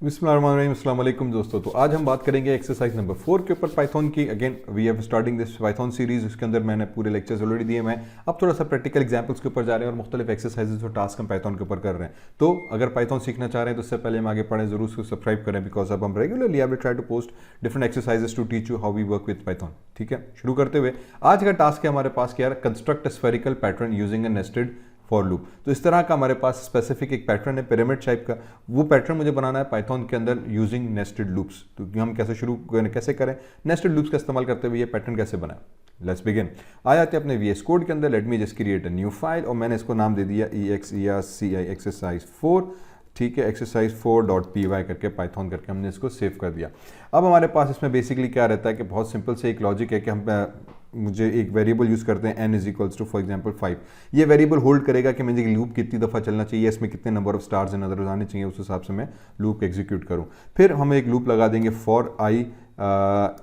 बिस्मिल्लाहिर्रहमानिर्रहीम, अस्सलाम वालेकुम दोस्तों। तो आज हम बात करेंगे एक्सरसाइज नंबर 4 के ऊपर पाइथन की। Again we have starting this Python series. इसके अंदर मैंने पूरे लेक्चर्स ऑलरेडी दिए हैं। अब थोड़ा सा प्रैक्टिकल एग्जांपल्स के ऊपर जा रहे हैं और मुख्तलिफ एक्सरसाइजेस और टास्क हम पाइथन के ऊपर कर रहे हैं। तो अगर पाइथन सीखना चाह रहे हैं तो उससे पहले हम आगे पढ़ें, जरूर उसको सब्सक्राइब करें, बिकॉज अब हम regularly I will try to post different exercises to teach you how we work with Python. ठीक है, शुरू करते हुए आज का टास्क है हमारे पास क्या है, construct spherical pattern using A nested for loop. तो इस तरह का हमारे पास स्पेसिफिक एक पैटर्न है पिरामिड टाइप का, वो पैटर्न मुझे बनाना है पाइथन के अंदर यूजिंग नेस्टेड लूप्स। तो हम कैसे करें, नेस्टेड लूप्स का इस्तेमाल करते हुए ये पैटर्न कैसे बनाए। Let's begin. आ जाते हैं अपने VS कोड के अंदर। Let me just create a new file और मैंने इसको नाम दे दिया EXERCI एक्सरसाइज 4। ठीक है, एक्सरसाइज 4.py करके पाइथन करके हमने इसको सेव कर दिया। अब हमारे पास इसमें बेसिकली क्या रहता है कि बहुत सिंपल से एक लॉजिक है कि हम मुझे एक वेरिएबल यूज़ करते हैं n is equals to for example 5। ये वेरिएबल होल्ड करेगा कि मुझे लूप कितनी दफ़ा चलना चाहिए, इसमें कितने number of stars and others आने चाहिए, उस हिसाब से मैं लूप एग्जीक्यूट करूँ। फिर हम एक लूप लगा देंगे फॉर i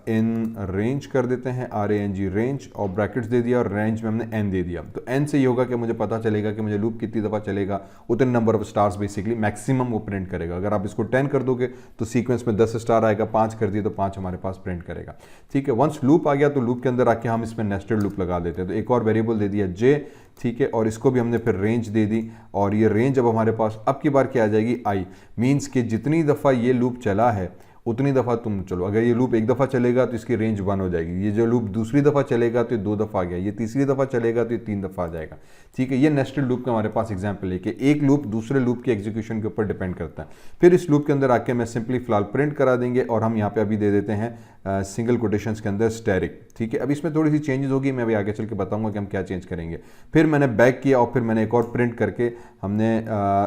इन रेंज कर देते हैं, RANG रेंज, और ब्रैकेट्स दे दिया और रेंज में हमने n दे दिया। तो n से ये होगा कि मुझे पता चलेगा कि मुझे लूप कितनी दफ़ा चलेगा, उतने number of stars basically maximum वो प्रिंट करेगा। अगर आप इसको 10 कर दोगे तो सीक्वेंस में 10 स्टार आएगा, 5 कर दिए तो 5 हमारे पास प्रिंट करेगा। ठीक है, वंस लूप आ गया तो लूप के अंदर आके हम इसमें नेस्टेड लूप लगा देते हैं। तो एक और वेरिएबल दे दिया j, ठीक है, और इसको भी हमने फिर रेंज दे दी, और ये रेंज अब हमारे पास अब की बार क्या आ जाएगी i, मीन्स कि जितनी दफ़ा ये लूप चला है उतनी दफ़ा तुम चलो। अगर ये लूप एक दफ़ा चलेगा तो इसकी रेंज 1 हो जाएगी, ये जो लूप दूसरी दफ़ा चलेगा तो ये 2 दफ़ा आ गया, ये तीसरी दफ़ा चलेगा तो ये 3 दफ़ा आ जाएगा। ठीक है, ये नेस्टेड लूप का हमारे पास एग्जांपल है कि एक लूप दूसरे लूप के एग्जीक्यूशन के ऊपर डिपेंड करता है। फिर इस लूप के अंदर आके मैं सिंपली फिलहाल प्रिंट करा देंगे और हम यहाँ पे अभी दे देते हैं सिंगल कोटेशंस के अंदर स्टैटिक। ठीक है, अब इसमें थोड़ी सी चेंजेस होगी, मैं अभी आगे चल के बताऊंगा कि हम क्या चेंज करेंगे। फिर मैंने बैक किया और फिर मैंने एक और प्रिंट करके हमने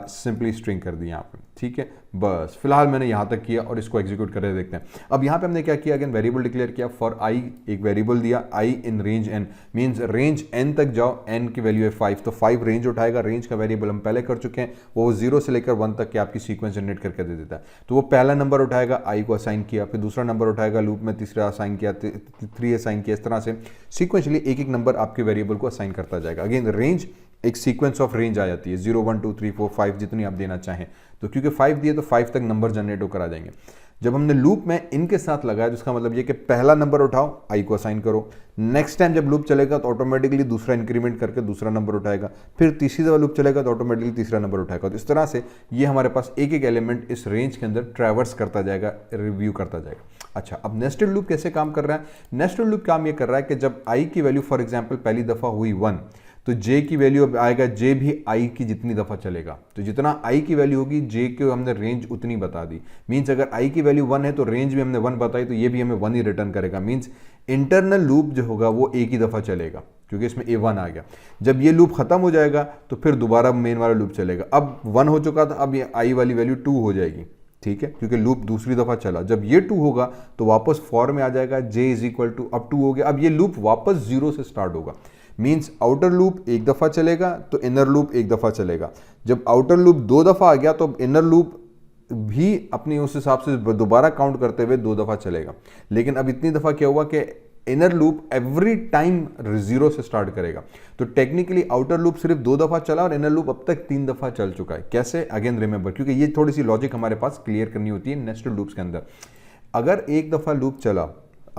सिंपली स्ट्रिंग कर दी यहाँ पे। ठीक है, बस फिलहाल मैंने यहाँ तक किया और इसको एग्जीक्यूट करके देखते हैं। अब यहाँ पे हमने क्या किया, अगेन वेरिएबल डिक्लेयर किया फॉर i, एक वेरिएबल दिया i in range n, means range n तक जाओ, n की वैल्यू है 5, तो 5 रेंज उठाएगा। रेंज का वेरिएबल हम पहले कर चुके हैं, वो 0 से लेकर 1 तक की आपकी सीक्वेंस जनरेट करके दे देता है। तो वो पहला नंबर उठाएगा, i को असाइन किया, फिर दूसरा नंबर उठाएगा, लूप में तीसरा असाइन किया, 3 असाइन किया, इस तरह से सीक्वेंशली एक एक नंबर आपके वेरिएबल को असाइन करता जाएगा। अगेन रेंज एक सीक्वेंस ऑफ रेंज आ जाती है, 0 1 2 3 4 5 जितनी आप देना चाहें। तो क्योंकि 5 दिए तो 5 तक नंबर जनरेट होकर आ जाएंगे। जब हमने लूप में इनके साथ लगाया तो इसका मतलब ये कि पहला नंबर उठाओ, i को असाइन करो, नेक्स्ट टाइम जब लूप चलेगा तो ऑटोमेटिकली दूसरा इंक्रीमेंट करके दूसरा नंबर उठाएगा, फिर तीसरी दफा लूप चलेगा तो ऑटोमेटिकली तीसरा नंबर उठाएगा। तो इस तरह से ये हमारे पास एक एक एलिमेंट इस रेंज के अंदर ट्रैवर्स करता जाएगा, रिव्यू करता जाएगा। अच्छा, अब नेस्टेड लूप कैसे काम कर रहा है? नेस्टेड लूप काम ये कर रहा है कि जब i की वैल्यू फॉर एग्जाम्पल पहली दफा हुई 1, तो j की वैल्यू अब आएगा, j भी i की जितनी दफ़ा चलेगा, तो जितना i की वैल्यू होगी j को हमने रेंज उतनी बता दी। मींस अगर i की वैल्यू 1 है तो रेंज भी हमने 1 बताई, तो ये भी हमें 1 ही रिटर्न करेगा। मींस इंटरनल लूप जो होगा वो एक ही दफ़ा चलेगा, क्योंकि इसमें a1 आ गया। जब ये लूप ख़त्म हो जाएगा तो फिर दोबारा मेन वाला लूप चलेगा। अब 1 हो चुका था, अब ये i वाली वैल्यू 2 हो जाएगी। ठीक है, क्योंकि लूप दूसरी दफ़ा चला। जब ये 2 होगा तो वापस फॉर में आ जाएगा, j इज इक्वल टू, अब 2 हो गया, अब ये लूप वापस 0 से स्टार्ट होगा। मीन्स आउटर लूप एक दफ़ा चलेगा तो इनर लूप एक दफ़ा चलेगा। जब आउटर लूप 2 दफ़ा आ गया तो इनर लूप भी अपनी उस हिसाब से दोबारा काउंट करते हुए 2 दफ़ा चलेगा। लेकिन अब इतनी दफ़ा क्या हुआ कि इनर लूप एवरी टाइम 0 से स्टार्ट करेगा। तो टेक्निकली आउटर लूप सिर्फ 2 दफ़ा चला और इनर लूप अब तक 3 दफ़ा चल चुका है। कैसे? अगेन रिमेंबर, क्योंकि ये थोड़ी सी लॉजिक हमारे पास क्लियर करनी होती है नेस्टेड लूप्स के अंदर। अगर एक दफ़ा लूप चला,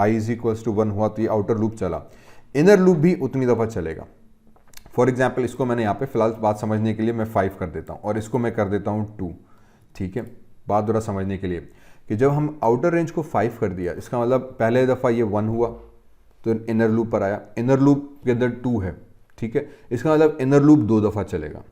i इज इक्वल्स टू 1 हुआ, तो ये आउटर लूप चला, इनर लूप भी उतनी दफ़ा चलेगा। फॉर एग्जाम्पल इसको मैंने यहाँ पे फिलहाल बात समझने के लिए मैं 5 कर देता हूँ और इसको मैं कर देता हूँ 2। ठीक है, बात थोड़ा समझने के लिए कि जब हम आउटर रेंज को 5 कर दिया, इसका मतलब पहले दफ़ा ये 1 हुआ तो इनर लूप पर आया, इनर लूप के अंदर 2 है। ठीक है, इसका मतलब इनर लूप 2 दफ़ा चलेगा।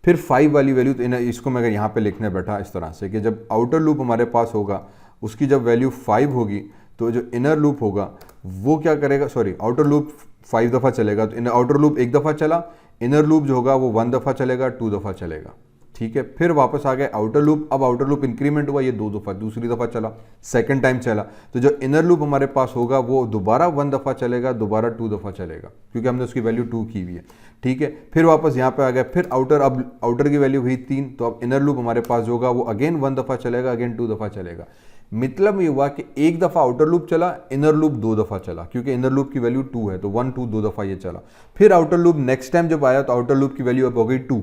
फिर 5 वाली वैल्यू, तो इसको मैं अगर यहाँ पर लिखने बैठा इस तरह से कि जब आउटर लूप हमारे पास होगा उसकी जब वैल्यू 5 होगी तो जो इनर लूप होगा वो क्या करेगा, सॉरी आउटर लूप 5 दफ़ा चलेगा, तो आउटर लूप एक दफ़ा चला, इनर लूप जो होगा वो 1 दफ़ा चलेगा, 2 दफ़ा चलेगा। ठीक है, फिर वापस आ गए आउटर लूप, अब आउटर लूप इंक्रीमेंट हुआ, ये 2 दफ़ा दूसरी दफ़ा चला, सेकंड टाइम चला, तो जो इनर लूप हमारे पास होगा वो दोबारा 1 दफ़ा चलेगा, दोबारा 2 दफ़ा चलेगा, क्योंकि हमने उसकी वैल्यू 2 की हुई है। ठीक है, फिर वापस यहाँ पे आ गए, फिर आउटर, अब आउटर की वैल्यू हुई 3, तो अब इनर लूप हमारे पास होगा वो अगेन 1 दफ़ा चलेगा, अगेन 2 दफ़ा चलेगा। मतलब ये हुआ कि एक दफ़ा आउटर लूप चला, इनर लूप 2 दफ़ा चला, क्योंकि इनर लूप की वैल्यू 2 है, तो 1 2 2 दफ़ा ये चला। फिर आउटर लूप नेक्स्ट टाइम जब आया तो आउटर लूप की वैल्यू अब हो गई 2,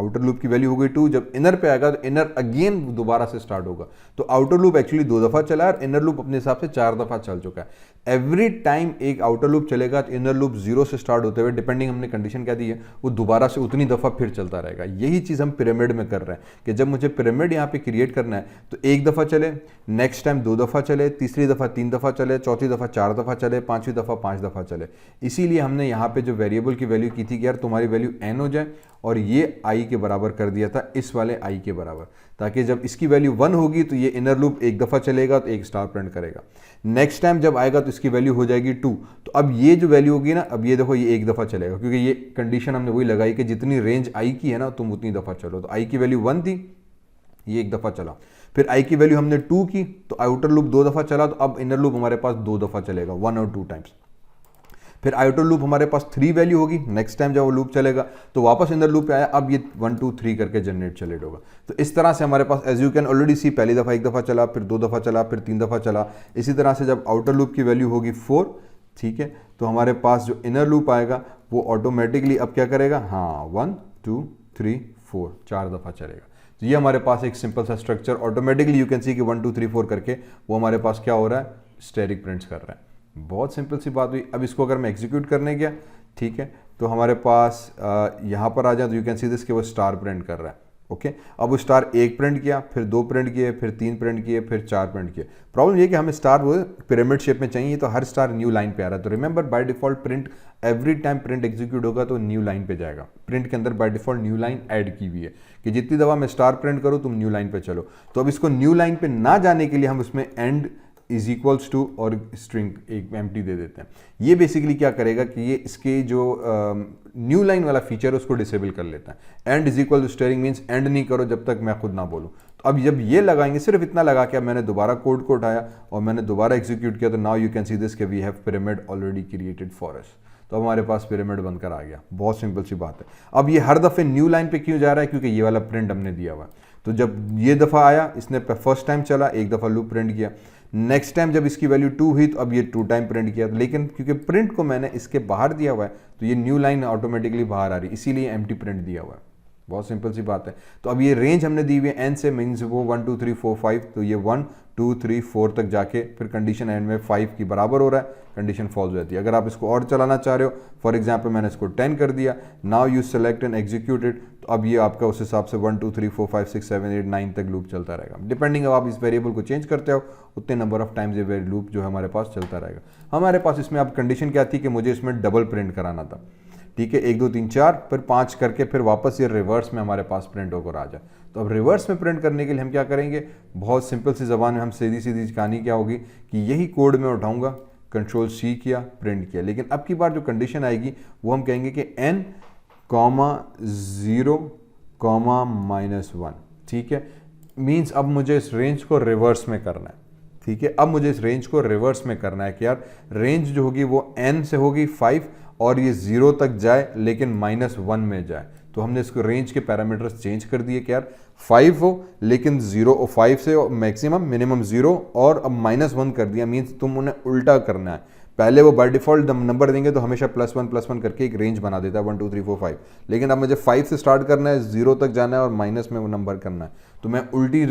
आउटर लूप की वैल्यू हो गई 2, जब इनर पे आएगा तो इनर अगेन दोबारा से स्टार्ट होगा। तो आउटर लूप एक्चुअली 2 दफा चला है और इनर लूप अपने हिसाब से 4 दफा चल चुका है। एवरी टाइम एक आउटर लूप चलेगा तो इनर लूप 0 से स्टार्ट होते हुए, डिपेंडिंग हमने कंडीशन क्या दी है, वो दोबारा से उतनी दफा फिर चलता रहेगा। यही चीज हम पिरामिड में कर रहे हैं कि जब मुझे पिरामिड यहाँ पे क्रिएट करना है तो 1 दफा चले, नेक्स्ट टाइम 2 दफा चले, तीसरी दफा 3 दफा चले, चौथी दफा 4 दफा चले, पांचवी दफा 5 दफा चले। इसीलिए हमने यहाँ पे जो वेरिएबल की वैल्यू की थी कि यार तुम्हारी वैल्यू n हो जाए और ये i के बराबर कर दिया था इस वाले i के बराबर, ताकि जब इसकी वैल्यू 1 होगी तो ये इनर लूप 1 दफा चलेगा तो 1 स्टार प्रिंट करेगा। नेक्स्ट टाइम जब आएगा तो इसकी वैल्यू हो जाएगी 2, तो अब ये जो वैल्यू होगी ना, अब ये देखो ये 1 दफा चलेगा, क्योंकि ये कंडीशन हमने वही लगाई कि जितनी रेंज i की है ना तुम उतनी दफा चलो। तो i की वैल्यू 1 थी, ये 1 दफा चला। फिर i की वैल्यू हमने 2 की तो आउटर लूप 2 दफा चला, तो अब इनर लूप हमारे पास 2 दफा चलेगा, 1 और 2 टाइम्स। फिर आउटर लूप हमारे पास 3 वैल्यू होगी, नेक्स्ट टाइम जब वो लूप चलेगा तो वापस इनर लूप पे आया, अब ये 1 2 3 करके जनरेट होगा। तो इस तरह से हमारे पास एज यू कैन ऑलरेडी सी, पहली दफा 1 दफा चला, फिर 2 दफा चला, फिर 3 दफा चला। इसी तरह से जब आउटर लूप की वैल्यू होगी 4, ठीक है, तो हमारे पास जो इनर लूप आएगा वो ऑटोमेटिकली अब क्या करेगा, हाँ 1 2 3 4 4 दफा चलेगा। तो ये हमारे पास एक सिंपल सा स्ट्रक्चर ऑटोमेटिकली यू कैन सी कि 1 2 3 4 करके वो हमारे पास क्या हो रहा है, स्टेरिक प्रिंट्स कर रहा है। बहुत सिंपल सी बात हुई। अब इसको अगर मैं एग्जीक्यूट करने गया, ठीक है, तो हमारे पास यहाँ पर आ जाए तो यू कैन सी दिस कि वो स्टार प्रिंट कर रहा है। ओके, अब वो स्टार 1 प्रिंट किया, फिर 2 प्रिंट किए, फिर 3 प्रिंट किए, फिर 4 प्रिंट किए। प्रॉब्लम ये कि हमें स्टार वो पिरामिड शेप में चाहिए, तो हर स्टार न्यू लाइन पे आ रहा है। तो remember by default print, every time print execute होगा तो न्यू लाइन पे जाएगा। प्रिंट के अंदर by default new line add की हुई है कि जितनी दफा मैं स्टार प्रिंट करूँ तुम न्यू लाइन पे चलो। तो अब इसको न्यू लाइन पे ना जाने के लिए हम उसमें एंड इज इक्वल्स टू और स्ट्रिंग एक एम्प्टी दे देते हैं। ये बेसिकली क्या करेगा कि ये इसके जो न्यू लाइन वाला फीचर है उसको डिसेबल कर लेता है। End is equal to string means end नहीं करो जब तक मैं खुद ना बोलूँ। तो अब जब ये लगाएंगे, सिर्फ इतना लगा के अब मैंने दोबारा कोड को उठाया और मैंने दोबारा एग्जीक्यूट किया, तो now you can see this कि we have pyramid already created for us. तो हमारे पास पिरामिड बनकर आ गया। बहुत सिंपल सी बात है। अब ये हर दफे न्यू लाइन पे क्यों जा रहा है, क्योंकि ये वाला प्रिंट हमने दिया हुआ है। तो जब ये दफा आया, इसने फर्स्ट टाइम चला, 1 दफा लूप प्रिंट किया। नेक्स्ट टाइम जब इसकी वैल्यू 2 हुई तो अब ये 2 टाइम प्रिंट किया। लेकिन क्योंकि प्रिंट को मैंने इसके बाहर दिया हुआ है तो ये न्यू लाइन ऑटोमेटिकली बाहर आ रही है, इसीलिए एम्प्टी प्रिंट दिया हुआ है। बहुत सिंपल सी बात है। तो अब ये रेंज हमने दी हुई है n से, मीन्स वो 1 2 3 4 5, तो ये 1 2 3 4 तक जाके फिर कंडीशन एंड में 5 की बराबर हो रहा है, कंडीशन फॉल्स हो जाती है। अगर आप इसको और चलाना चाह रहे हो, फॉर एग्जांपल मैंने इसको 10 कर दिया, now you select and executed, तो अब ये आपका उस हिसाब से 1 2 3 4 5 6 7 8 9 तक लूप चलता रहेगा। डिपेंडिंग अब आप इस वेरिएबल को चेंज करते हो उतने नंबर ऑफ टाइम्स ये लूप जो है हमारे पास चलता रहेगा। हमारे पास इसमें अब कंडीशन क्या थी कि मुझे इसमें डबल प्रिंट कराना था। ठीक है, 1 2 3 4 फिर 5 करके फिर वापस ये रिवर्स में हमारे पास प्रिंट होकर आ जाए। तो अब रिवर्स में प्रिंट करने के लिए हम क्या करेंगे, बहुत सिंपल सी ज़बान में हम सीधी सीधी कहानी क्या होगी कि यही कोड में उठाऊंगा, कंट्रोल C किया, प्रिंट किया। लेकिन अब की बार जो कंडीशन आएगी वो हम कहेंगे कि n, 0, -1। ठीक है, मीन्स अब मुझे इस रेंज को रिवर्स में करना है। ठीक है, अब मुझे इस रेंज को रिवर्स में करना है कि यार रेंज जो होगी वो n से होगी 5 और ये 0 तक जाए लेकिन -1 में जाए। तो हमने इसको रेंज के पैरामीटर्स चेंज कर दिए कि यार 5 हो लेकिन 0 और 5 से मैक्सिमम मिनिमम 0 और अब -1 कर दिया। मीन्स तुम उन्हें उल्टा करना है। पहले वो बाय डिफॉल्ट नंबर देंगे तो हमेशा +1 करके एक रेंज बना देता है 1 2 3 4 5, लेकिन अब मुझे 5 से स्टार्ट करना है, 0 तक जाना है और माइनस में वो नंबर करना है। तो मैं उल्टी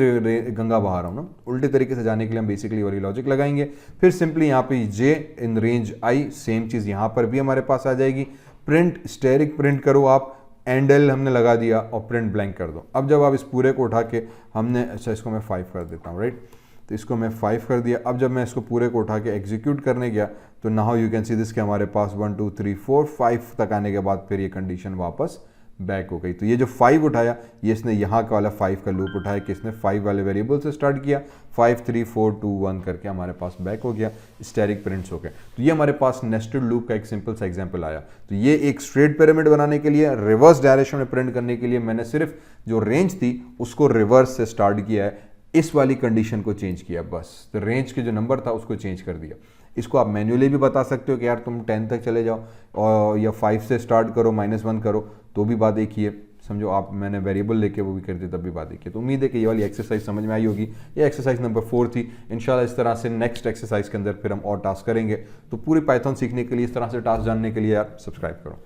गंगा बहा रहा हूँ ना। उल्टे तरीके से जाने के लिए हम बेसिकली वही लॉजिक लगाएंगे। फिर सिंपली यहाँ पे j in range i, same चीज़ यहाँ पर भी हमारे पास आ जाएगी। प्रिंट स्टेरिक प्रिंट करो आप, एंडल हमने लगा दिया और प्रिंट ब्लैंक कर दो। अब जब आप इस पूरे को उठा के हमने, अच्छा इसको मैं 5 कर देता हूँ, राइट, तो इसको मैं 5 कर दिया। अब जब मैं इसको पूरे को उठा के एग्जीक्यूट करने गया तो now you can see this कि हमारे पास 1 2 3 4 5 तक आने के बाद फिर ये कंडीशन वापस बैक हो गई। तो ये जो 5 उठाया ये इसने यहाँ का वाला 5 का लूप उठाया कि इसने 5 वाले वेरिएबल से स्टार्ट किया, 5 3 4 2 1 करके हमारे पास बैक हो गया, स्टेरिक प्रिंट्स हो गए। तो ये हमारे पास नेस्टेड लूप का एक सिंपल सा एग्जांपल आया। तो ये एक स्ट्रेट पिरामिड बनाने के लिए, रिवर्स डायरेक्शन में प्रिंट करने के लिए मैंने सिर्फ जो रेंज थी उसको रिवर्स से स्टार्ट किया है, इस वाली कंडीशन को चेंज किया बस। तो रेंज के जो नंबर था उसको चेंज कर दिया। इसको आप मैन्युअली भी बता सकते हो कि यार तुम 10 तक चले जाओ और या 5 से स्टार्ट करो, -1 करो, तो भी बात एक ही है। समझो आप, मैंने वेरिएबल लेके वो भी कर दिया तब भी बात एक है। तो उम्मीद है कि ये वाली एक्सरसाइज समझ में आई होगी। ये एक्सरसाइज नंबर 4 थी। इंशाल्लाह इस तरह से नेक्स्ट एक्सरसाइज के अंदर फिर हम और टास्क करेंगे। तो पूरी पाइथन सीखने के लिए, इस तरह से टास्क जानने के लिए यार सब्सक्राइब करो।